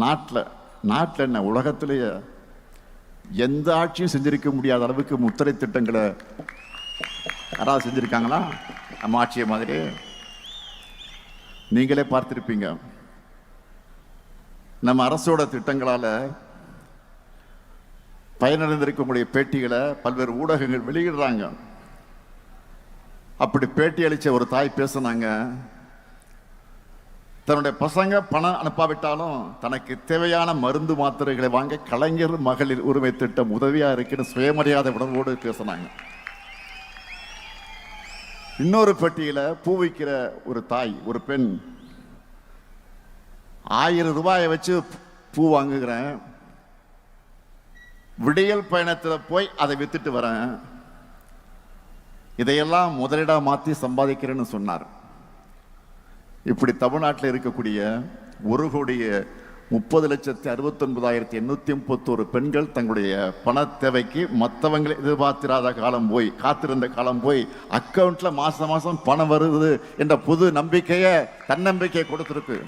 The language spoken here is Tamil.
நாட்டில் என்ன உலகத்திலேயே எந்த ஆட்சியும் செஞ்சிருக்க முடியாத அளவுக்கு முத்திரை திட்டங்களை யாராவது செஞ்சிருக்காங்களா? நம்ம ஆட்சியை மாதிரி நீங்களே பார்த்திருப்பீங்க. நம்ம அரசோட திட்டங்களால பயனடைந்திருக்கக்கூடிய பேட்டிகளை பல்வேறு ஊடகங்கள் வெளியிடுறாங்க. அப்படி பேட்டி அளிச்ச ஒரு தாய் பேசுனாங்க, தன்னுடைய பசங்க பணம் அனுப்பாவிட்டாலும் தனக்கு தேவையான மருந்து மாத்திரைகளை வாங்க கலைஞர் மகளிர் உரிமை திட்டம் உதவியா இருக்குன்னு சுயமரியாதை உணர்வோடு பேசினாங்க. இன்னொரு பெட்டியில பூ வைக்கிற ஒரு தாய், ஒரு பெண், 1000 ரூபாயை வச்சு பூ வாங்குகிறேன், விடியல் பயணத்தில் போய் அதை வித்துட்டு வரேன், இதையெல்லாம் முதலீடா மாற்றி சம்பாதிக்கிறேன்னு சொன்னார். இப்படி தமிழ்நாட்டில் இருக்கக்கூடிய 1,30,69,831 பெண்கள் தங்களுடைய பண தேவைக்கு மற்றவங்களை எதிர்பார்த்திராத காலம் போய், காத்திருந்த காலம் போய், அக்கௌண்ட்ல மாசம் மாசம் பணம் வருது என்ற புது நம்பிக்கையை, தன்னம்பிக்கையை கொடுத்திருக்கு.